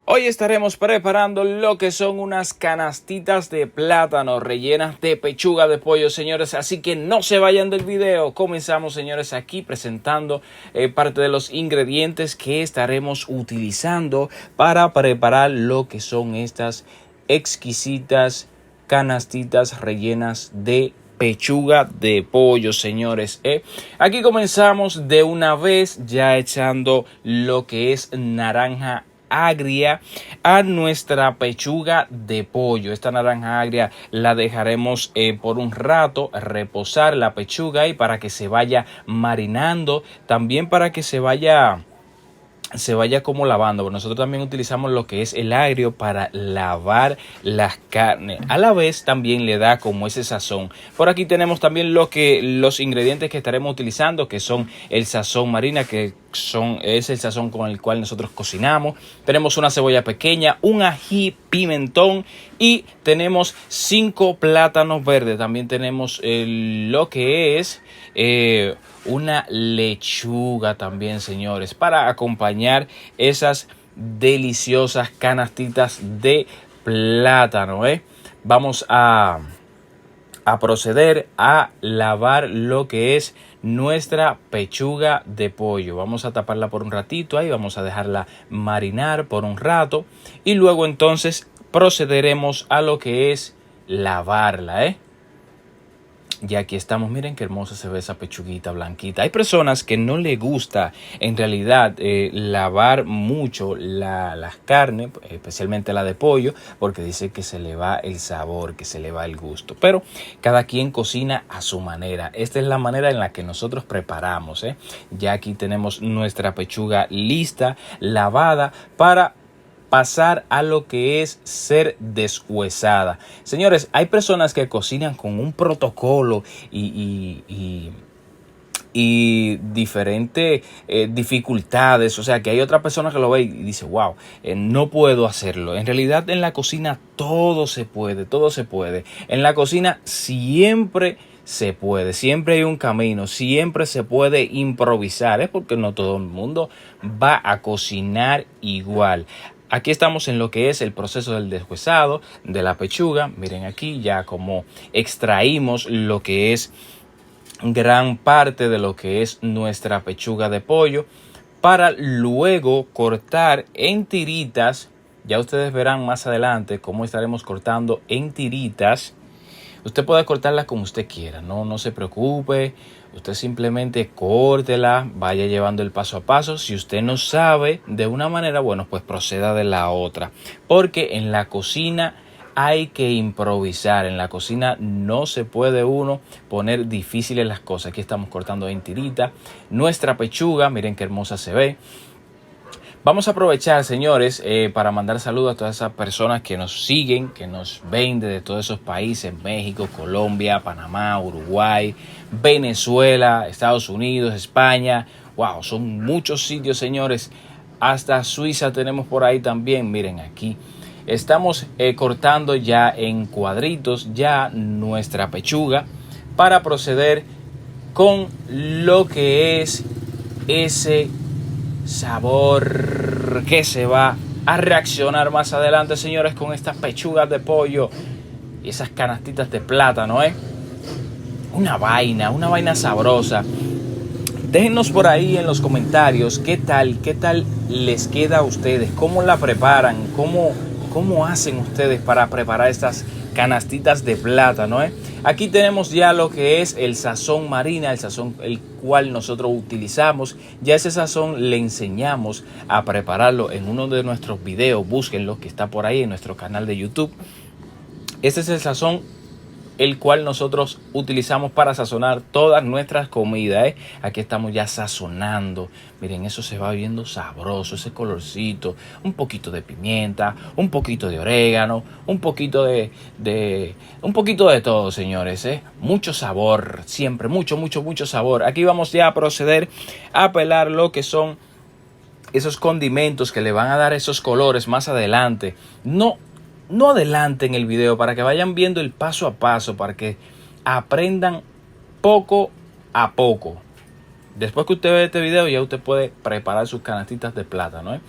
Hoy estaremos preparando lo que son unas canastitas de plátano rellenas de pechuga de pollo, señores. Así que no se vayan del video. Comenzamos, señores, aquí presentando parte de los ingredientes que estaremos utilizando para preparar lo que son estas exquisitas canastitas rellenas de pechuga de pollo, señores. Aquí comenzamos de una vez ya echando lo que es naranja agria a nuestra pechuga de pollo. Esta naranja agria la dejaremos por un rato reposar la pechuga y para que se vaya marinando, también para que se vaya como lavando. Nosotros también utilizamos lo que es el agrio para lavar las carnes. A la vez también le da como ese sazón. Por aquí tenemos también los ingredientes que estaremos utilizando, que son el sazón marina, es el sazón con el cual nosotros cocinamos. Tenemos una cebolla pequeña, un ají, pimentón y tenemos 5 plátanos verdes. También tenemos lo que es una lechuga también, señores, para acompañar esas deliciosas canastitas de plátano. Vamos a proceder a lavar lo que es nuestra pechuga de pollo. Vamos a taparla por un ratito ahí, vamos a dejarla marinar por un rato y luego entonces procederemos a lo que es lavarla. Y aquí estamos, miren qué hermosa se ve esa pechuguita blanquita. Hay personas que no les gusta en realidad lavar mucho las carnes, especialmente la de pollo, porque dice que se le va el sabor, que se le va el gusto. Pero cada quien cocina a su manera. Esta es la manera en la que nosotros preparamos. Ya aquí tenemos nuestra pechuga lista, lavada para pasar a lo que es ser deshuesada. Señores, hay personas que cocinan con un protocolo y diferentes dificultades. O sea, que hay otra persona que lo ve y dice, wow, no puedo hacerlo. En realidad, en la cocina todo se puede, todo se puede. En la cocina siempre se puede, siempre hay un camino, siempre se puede improvisar, porque no todo el mundo va a cocinar igual. Aquí estamos en lo que es el proceso del deshuesado de la pechuga. Miren aquí ya como extraímos lo que es gran parte de lo que es nuestra pechuga de pollo para luego cortar en tiritas. Ya ustedes verán más adelante cómo estaremos cortando en tiritas. Usted puede cortarla como usted quiera, no se preocupe. Usted simplemente córtela, vaya llevando el paso a paso. Si usted no sabe de una manera, bueno, pues proceda de la otra. Porque en la cocina hay que improvisar. En la cocina no se puede uno poner difíciles las cosas. Aquí estamos cortando en tirita nuestra pechuga. Miren qué hermosa se ve. Vamos a aprovechar, señores, para mandar saludos a todas esas personas que nos siguen, que nos ven desde todos esos países: México, Colombia, Panamá, Uruguay, Venezuela, Estados Unidos, España. Wow, son muchos sitios, señores. Hasta Suiza tenemos por ahí también. Miren aquí. Estamos cortando ya en cuadritos ya nuestra pechuga para proceder con lo que es ese sabor que se va a reaccionar más adelante, señores, con estas pechugas de pollo y esas canastitas de plátano. Una vaina sabrosa. Déjennos por ahí en los comentarios qué tal les queda a ustedes, cómo la preparan, cómo hacen ustedes para preparar estas canastitas de plátano. Aquí tenemos ya lo que es el sazón marina, el sazón el cual nosotros utilizamos. Ya ese sazón le enseñamos a prepararlo en uno de nuestros videos. Búsquenlo, que está por ahí en nuestro canal de YouTube. Este es el sazón el cual nosotros utilizamos para sazonar todas nuestras comidas. Aquí estamos ya sazonando. Miren, eso se va viendo sabroso, ese colorcito, un poquito de pimienta, un poquito de orégano, un poquito de todo, señores. Mucho sabor, siempre mucho sabor. Aquí vamos ya a proceder a pelar lo que son esos condimentos que le van a dar esos colores más adelante. No adelanten el video, para que vayan viendo el paso a paso, para que aprendan poco a poco. Después que usted ve este video, ya usted puede preparar sus canastitas de plátano.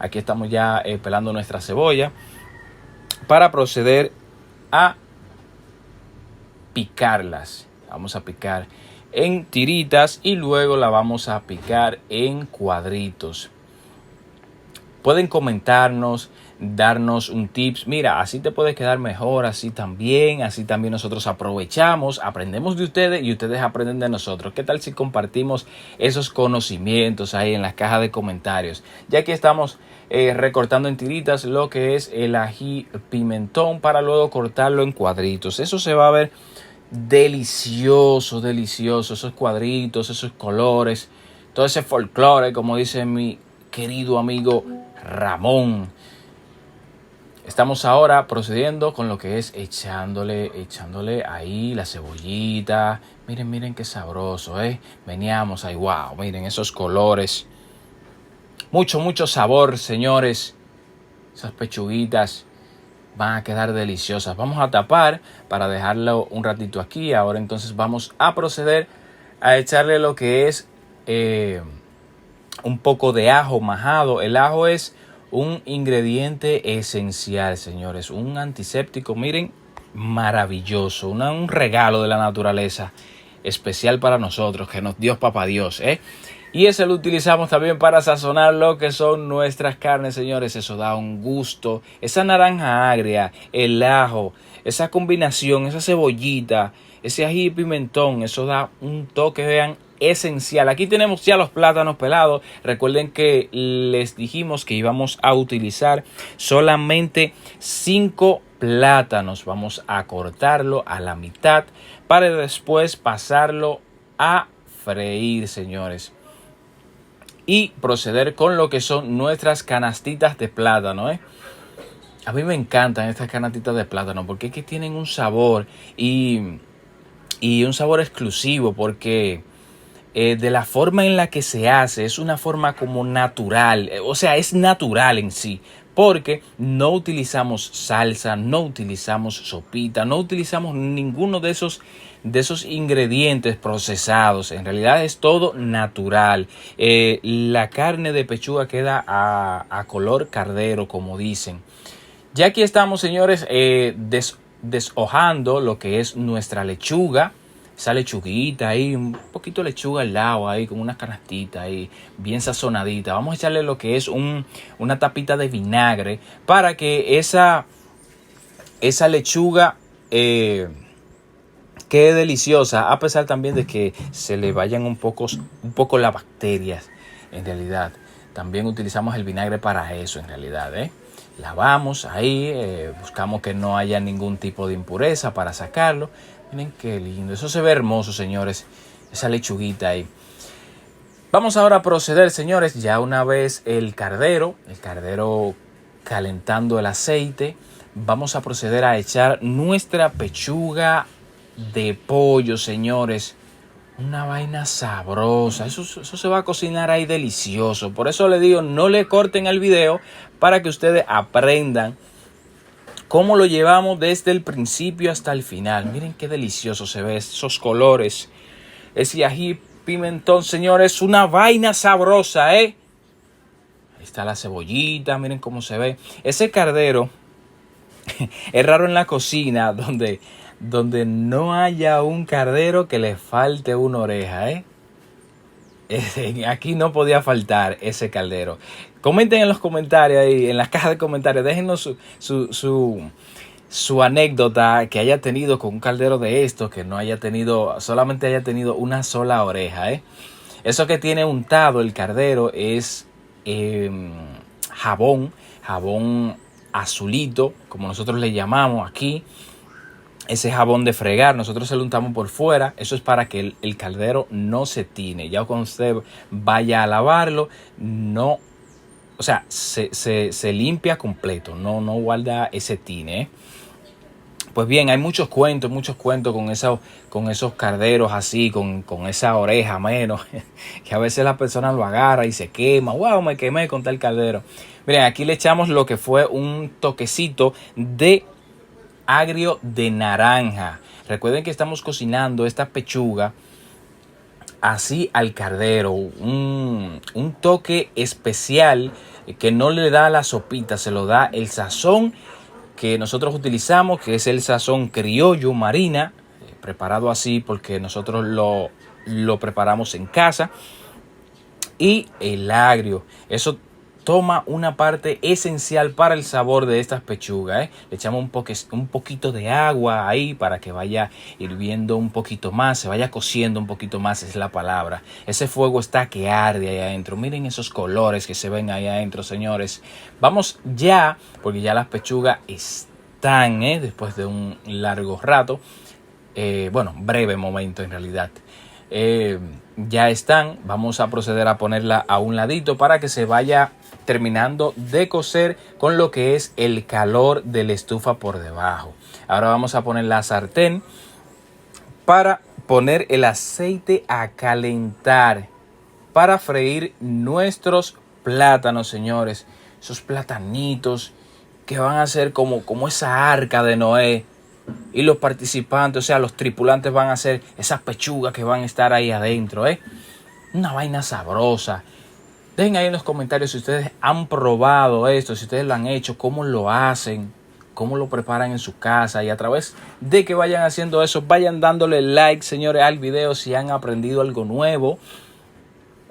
Aquí estamos ya pelando nuestra cebolla para proceder a picarlas. Vamos a picar en tiritas y luego la vamos a picar en cuadritos. Pueden comentarnos, darnos un tips. Mira, así te puede quedar mejor, así también nosotros aprovechamos, aprendemos de ustedes y ustedes aprenden de nosotros. ¿Qué tal si compartimos esos conocimientos ahí en las cajas de comentarios? Ya que estamos recortando en tiritas lo que es el ají pimentón para luego cortarlo en cuadritos. Eso se va a ver delicioso, delicioso. Esos cuadritos, esos colores, todo ese folclore, como dice mi querido amigo Ramón. Estamos ahora procediendo con lo que es echándole ahí la cebollita. Miren qué sabroso, Veníamos ahí, wow, miren esos colores. Mucho sabor, señores. Esas pechuguitas van a quedar deliciosas. Vamos a tapar para dejarlo un ratito aquí. Ahora entonces vamos a proceder a echarle lo que es un poco de ajo majado. El ajo es un ingrediente esencial, señores. Un antiséptico, miren, maravilloso. Un regalo de la naturaleza especial para nosotros que nos dio Papá Dios, Y ese lo utilizamos también para sazonar lo que son nuestras carnes, señores. Eso da un gusto. Esa naranja agria, el ajo, esa combinación, esa cebollita, ese ají y pimentón, eso da un toque, vean, esencial. Aquí tenemos ya los plátanos pelados. Recuerden que les dijimos que íbamos a utilizar solamente 5 plátanos. Vamos a cortarlo a la mitad para después pasarlo a freír, señores. Y proceder con lo que son nuestras canastitas de plátano, A mí me encantan estas canastitas de plátano porque es que tienen un sabor y un sabor exclusivo, porque de la forma en la que se hace es una forma como natural, o sea, es natural en sí, porque no utilizamos salsa, no utilizamos sopita, no utilizamos ninguno de esos ingredientes procesados. En realidad es todo natural. La carne de pechuga queda a color cardero, como dicen. Ya aquí estamos, señores, deshojando lo que es nuestra lechuga. Esa lechuguita ahí, un poquito de lechuga al lado ahí, con una canastita ahí, bien sazonadita. Vamos a echarle lo que es una tapita de vinagre para que esa lechuga quede deliciosa, a pesar también de que se le vayan un poco las bacterias, en realidad. También utilizamos el vinagre para eso, en realidad, Lavamos ahí, buscamos que no haya ningún tipo de impureza para sacarlo. Miren qué lindo, eso se ve hermoso, señores, esa lechuguita ahí. Vamos ahora a proceder, señores, ya una vez el cardero calentando el aceite, vamos a proceder a echar nuestra pechuga de pollo, señores. Una vaina sabrosa, eso se va a cocinar ahí delicioso. Por eso le digo, no le corten el video para que ustedes aprendan cómo lo llevamos desde el principio hasta el final. Miren qué delicioso se ve esos colores. Ese ají pimentón, señores, una vaina sabrosa, Ahí está la cebollita, miren cómo se ve. Ese cardero es raro en la cocina donde no haya un cardero que le falte una oreja, Aquí no podía faltar ese caldero. Comenten en los comentarios ahí, en las cajas de comentarios, déjenos su anécdota que haya tenido con un caldero de estos, que no haya tenido, solamente haya tenido una sola oreja, Eso que tiene untado el caldero es jabón azulito, como nosotros le llamamos aquí. Ese jabón de fregar, nosotros se lo untamos por fuera. Eso es para que el caldero no se tine. Ya cuando usted vaya a lavarlo, no, o sea, se limpia completo, no guarda ese tine, Pues bien, hay muchos cuentos con esos carderos así, con esa oreja menos, que a veces la persona lo agarra y se quema. ¡Wow! Me quemé con tal caldero. Miren, aquí le echamos lo que fue un toquecito de agrio de naranja. Recuerden que estamos cocinando esta pechuga así al cardero. Un toque especial que no le da la sopita, se lo da el sazón que nosotros utilizamos, que es el sazón criollo marina, preparado así porque nosotros lo preparamos en casa, y el agrio. Eso toma una parte esencial para el sabor de estas pechugas. Le echamos un poquito de agua ahí para que vaya hirviendo un poquito más, se vaya cociendo un poquito más, es la palabra. Ese fuego está que arde ahí adentro. Miren esos colores que se ven ahí adentro, señores. Vamos ya, porque ya las pechugas están, después de un largo rato, breve momento en realidad. Ya están. Vamos a proceder a ponerla a un ladito para que se vaya terminando de cocer con lo que es el calor de la estufa por debajo. Ahora vamos a poner la sartén para poner el aceite a calentar para freír nuestros plátanos, señores. Esos platanitos que van a ser como esa arca de Noé. Y los participantes, o sea, los tripulantes van a hacer esas pechugas que van a estar ahí adentro, Una vaina sabrosa. Dejen ahí en los comentarios si ustedes han probado esto, si ustedes lo han hecho, cómo lo hacen, cómo lo preparan en su casa. Y a través de que vayan haciendo eso, vayan dándole like, señores, al video si han aprendido algo nuevo.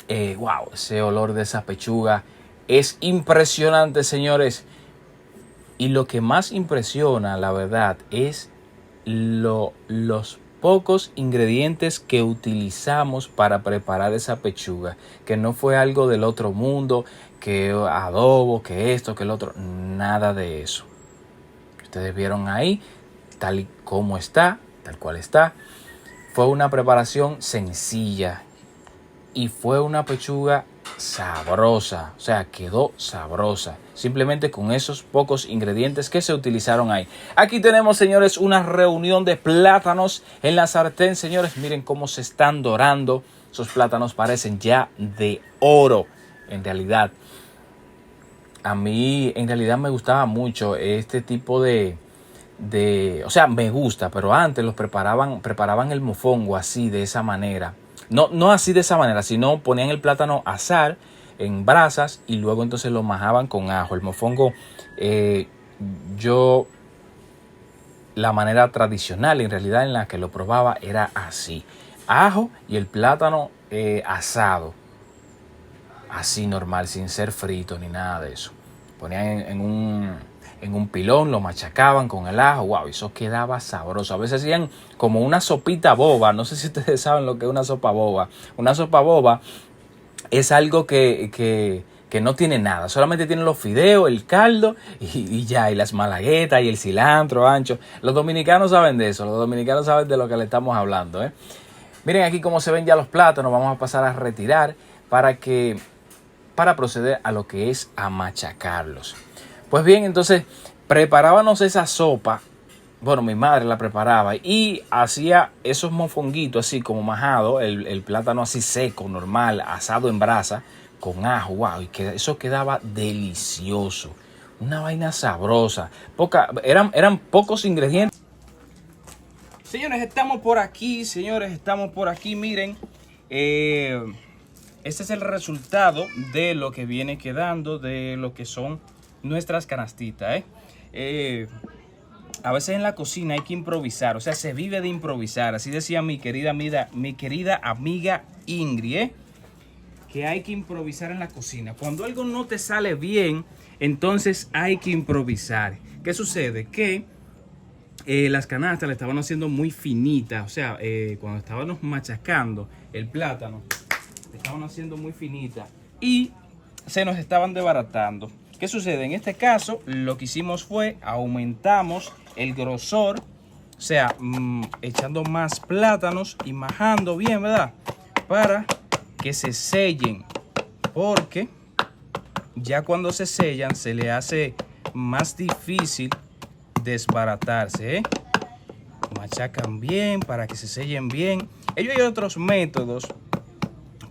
Wow, ese olor de esa pechuga es impresionante, señores. Y lo que más impresiona, la verdad, es los pocos ingredientes que utilizamos para preparar esa pechuga. Que no fue algo del otro mundo, que adobo, que esto, que el otro. Nada de eso. Ustedes vieron ahí, tal y como está, tal cual está. Fue una preparación sencilla. Y fue una pechuga sabrosa, o sea, quedó sabrosa, simplemente con esos pocos ingredientes que se utilizaron ahí. Aquí tenemos, señores, una reunión de plátanos en la sartén, señores. Miren cómo se están dorando. Esos plátanos parecen ya de oro, en realidad. A mí, en realidad, me gustaba mucho este tipo o sea, me gusta, pero antes los preparaban el mofongo así, de esa manera. No así de esa manera, sino ponían el plátano a asar en brasas y luego entonces lo majaban con ajo. El mofongo, la manera tradicional en realidad en la que lo probaba era así. Ajo y el plátano asado. Así normal, sin ser frito ni nada de eso. Ponían en un pilón, lo machacaban con el ajo, wow, eso quedaba sabroso. A veces hacían como una sopita boba, no sé si ustedes saben lo que es una sopa boba. Una sopa boba es algo que no tiene nada, solamente tiene los fideos, el caldo y ya, y las malaguetas y el cilantro ancho. Los dominicanos saben de eso, los dominicanos saben de lo que le estamos hablando, Miren aquí cómo se ven ya los plátanos. Vamos a pasar a retirar para proceder a lo que es a machacarlos. Pues bien, entonces preparábamos esa sopa. Bueno, mi madre la preparaba y hacía esos mofonguitos así como majado, el plátano así seco, normal, asado en brasa, con ajo, wow, y eso quedaba delicioso. Una vaina sabrosa. Eran pocos ingredientes. Señores, estamos por aquí, miren. Este es el resultado de lo que viene quedando, de lo que son nuestras canastitas, A veces en la cocina hay que improvisar, o sea, se vive de improvisar. Así decía mi querida amiga Ingrid, que hay que improvisar en la cocina. Cuando algo no te sale bien, entonces hay que improvisar. ¿Qué sucede? Que las canastas las estaban haciendo muy finitas, o sea, cuando estábamos machacando el plátano, estaban haciendo muy finitas y se nos estaban desbaratando. ¿Qué sucede? En este caso, lo que hicimos fue aumentamos el grosor, o sea, echando más plátanos y majando bien, ¿verdad? Para que se sellen, porque ya cuando se sellan se le hace más difícil desbaratarse, Machacan bien para que se sellen bien. Hay otros métodos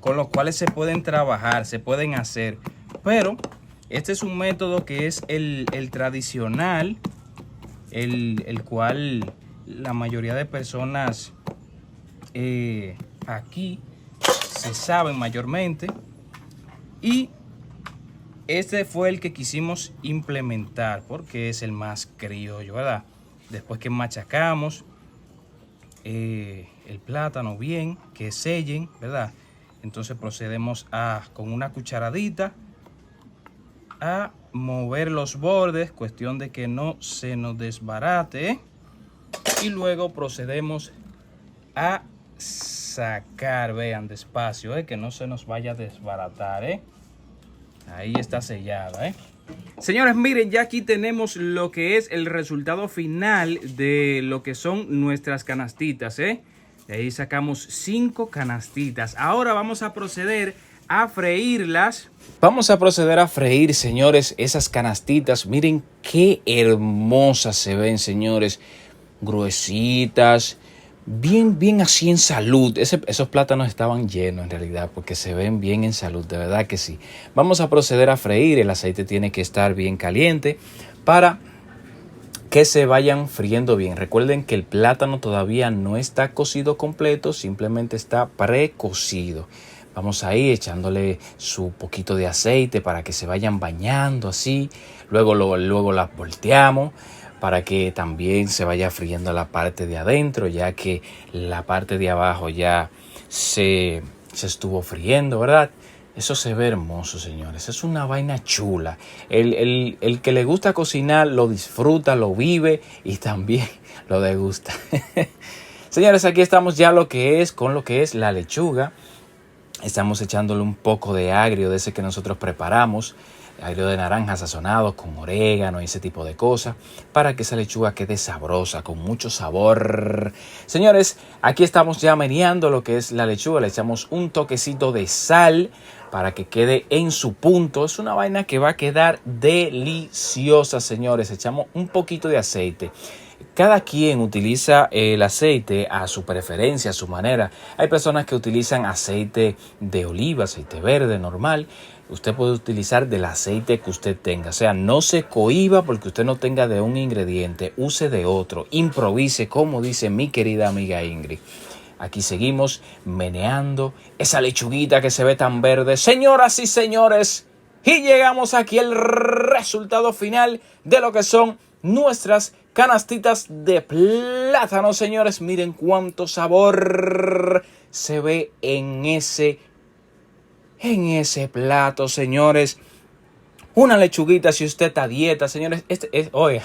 con los cuales se pueden trabajar, se pueden hacer, pero este es un método que es el tradicional, el cual la mayoría de personas aquí se saben mayormente, y este fue el que quisimos implementar porque es el más criollo, ¿verdad? Después que machacamos el plátano bien, que sellen, ¿verdad? Entonces procedemos con una cucharadita a mover los bordes, cuestión de que no se nos desbarate, ¿eh? Y luego procedemos a sacar, vean, despacio, que no se nos vaya a desbaratar, ahí está sellada, Señores, miren, ya aquí tenemos lo que es el resultado final de lo que son nuestras canastitas, De ahí sacamos 5 canastitas. Ahora vamos a proceder a freírlas. Vamos a proceder a freír, señores, esas canastitas. Miren qué hermosas se ven, señores. Gruesitas. Bien así en salud. Esos plátanos estaban llenos en realidad porque se ven bien en salud, de verdad que sí. Vamos a proceder a freír. El aceite tiene que estar bien caliente para que se vayan friendo bien. Recuerden que el plátano todavía no está cocido completo, simplemente está precocido. Vamos a ir echándole su poquito de aceite para que se vayan bañando así. Luego las volteamos para que también se vaya friendo la parte de adentro, ya que la parte de abajo ya se estuvo friendo, ¿verdad? Eso se ve hermoso, señores. Es una vaina chula. El que le gusta cocinar lo disfruta, lo vive y también lo degusta. Señores, aquí estamos ya con lo que es la lechuga. Estamos echándole un poco de agrio de ese que nosotros preparamos. Agrio de naranja sazonado con orégano y ese tipo de cosas para que esa lechuga quede sabrosa, con mucho sabor. Señores, aquí estamos ya meneando lo que es la lechuga. Le echamos un toquecito de sal para que quede en su punto. Es una vaina que va a quedar deliciosa, señores. Echamos un poquito de aceite. Cada quien utiliza el aceite a su preferencia, a su manera. Hay personas que utilizan aceite de oliva, aceite verde normal. Usted puede utilizar del aceite que usted tenga. O sea, no se cohíba porque usted no tenga de un ingrediente. Use de otro. Improvise, como dice mi querida amiga Ingrid. Aquí seguimos meneando esa lechuguita que se ve tan verde. Señoras y señores, y llegamos aquí al resultado final de lo que son nuestras canastitas de plátano, señores. Miren cuánto sabor se ve en ese plato, señores. Una lechuguita si usted está a dieta, señores. Oiga,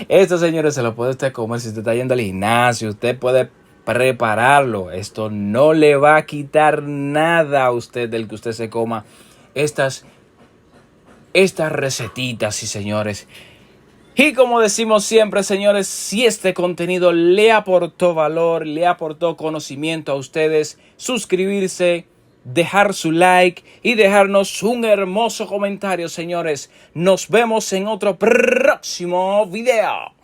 esto, señores, se lo puede usted comer si usted está yendo al gimnasio. Usted puede prepararlo. Esto no le va a quitar nada a usted del que usted se coma estas recetitas, sí, señores. Y como decimos siempre, señores, si este contenido le aportó valor, le aportó conocimiento a ustedes, suscribirse, dejar su like y dejarnos un hermoso comentario, señores. Nos vemos en otro próximo video.